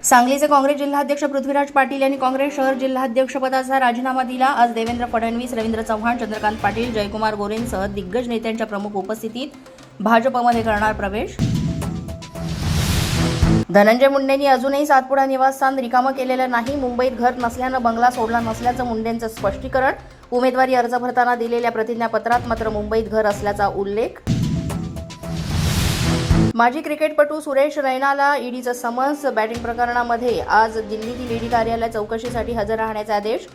सांगलीचे काँग्रेस जिल्हाध्यक्ष पृथ्वीराज पाटील यांनी काँग्रेस शहर जिल्हाध्यक्षपदाचा राजीनामा दिला। आज देवेंद्र फडणवीस, रवींद्र चव्हाण, चंद्रकांत पाटील, जयकुमार गोरेंसह दिग्गज नेत्यांच्या प्रमुख उपस्थितीत भाजपमध्ये करणार प्रवेश। धनंजय मुंडेंनी अजूनही सातपुडा निवासस्थान रिकामं केलेलं नाही। मुंबईत घर नसल्यानं बंगला सोडला नसल्याचं मुंडेंचं स्पष्टीकरण। उमेदवारी अर्ज भरताना दिलेल्या प्रतिज्ञापत्रात मात्र मुंबईत घर असल्याचा उल्लेख। माजी क्रिकेटपटू सुरेश रैनाला ईडीचं समन्स। बॅटिंग प्रकरणामध्ये आज दिल्लीतील ईडी कार्यालयात चौकशीसाठी हजर राहण्याचे आदेश।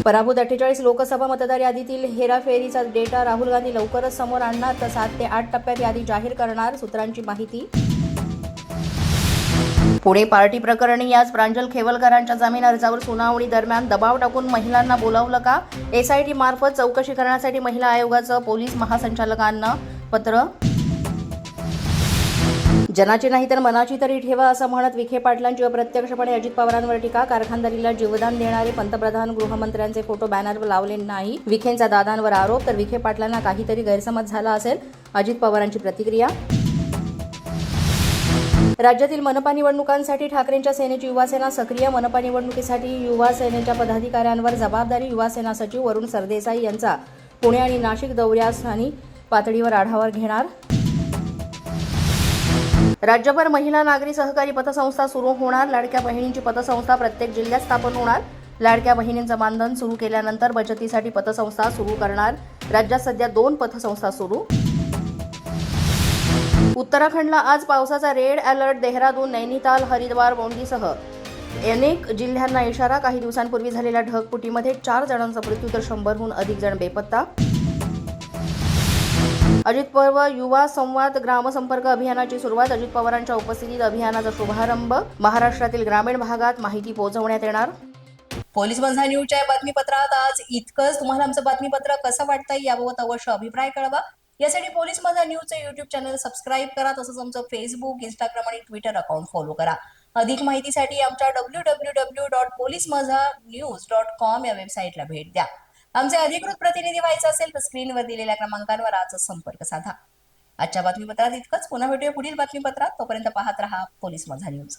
पराभूत 48 लोकसभा मतदार यादीतील हेराफेरीचा डेटा राहुल गांधी लवकरच समोर आणणार, तर 7 ते 8 टप्प्यात यादी जाहीर करणार, सूत्रांची माहिती। पुणे पार्टी प्रकरणी आज प्रांजल खेवलकरांच्या जामीन अर्जावर सुनावणी दरम्यान दबाव टाकून महिलांना बोलावलं का? एसआयटी मार्फत चौकशी करण्यासाठी महिला आयोगाचं पोलीस महासंचालकांना पत्र। जनाची नाही तर मनाची तरी ठेवा असं म्हणत विखे पाटलांची अप्रत्यक्षपणे अजित पवारांवर टीका। कारखानदारीला जीवदान देणारे पंतप्रधान गृहमंत्र्यांचे फोटो बॅनरवर लावले नाही, विखेंचा दादांवर आरोप। तर विखे पाटलांना काहीतरी गैरसमज झाला असेल, अजित पवारांची प्रतिक्रिया। राज्यातील मनपा निवडणुकांसाठी ठाकरेंच्या सेनेची युवासेना सक्रिय। मनपा निवडणुकीसाठी युवा सेनेच्या पदाधिकाऱ्यांवर जबाबदारी। युवासेना सचिव वरुण सरदेसाई यांचा पुणे आणि नाशिक दौऱ्यास्थानी पातळीवर आढावा घेणार। राज्यभर महिला नागरी सहकारी पतसंस्था सुरू होणार। लाडक्या बहिणींची पतसंस्था प्रत्येक जिल्ह्यात स्थापन होणार। लाडक्या बहिणींचं मानधन सुरू केल्यानंतर बचतीसाठी पतसंस्था सुरू करणार। राज्यात सध्या 2 पतसंस्था सुरू। उत्तराखंडला आज पावसाचा रेड अलर्ट। देहरादून, नैनिताल, हरिद्वार, मोंडीसह अनेक जिल्ह्यांना इशारा। काही दिवसांपूर्वी झालेल्या ढगफुटीमध्ये 4 जणांचा मृत्यू तर 100हून अधिक जण बेपत्ता। अजित पवार युवा संवाद ग्रामसंपर्क अभियानाची सुरुवात। अजित पवारांच्या उपस्थितीत अभियानाचा शुभारंभ। महाराष्ट्रातील ग्रामीण भागात माहिती पोहोचवण्यात येणार। पोलीस माझा न्यूजच्या या बातमीपत्रात आज इतकंच। तुम्हाला आमचं बातमीपत्र कसं वाटतंय याबाबत अवश्य अभिप्राय कळवा। यासाठी पोलीस माझा न्यूजचं यूट्यूब चॅनल सबस्क्राईब करा, तसंच आमचं फेसबुक, इंस्टाग्राम आणि ट्विटर अकाउंट फॉलो करा। अधिक माहितीसाठी आमच्या www.policemazanews.com या वेबसाईटला भेट द्या। आमचे अधिकृत प्रतिनिधी व्हायचं असेल तर स्क्रीनवर दिलेल्या क्रमांकांवर आजच संपर्क साधा। आजच्या बातमीपत्रात इतकंच। पुन्हा भेटूया पुढील बातमीपत्रात। तोपर्यंत पाहत रहा पोलीस माझा न्यूज।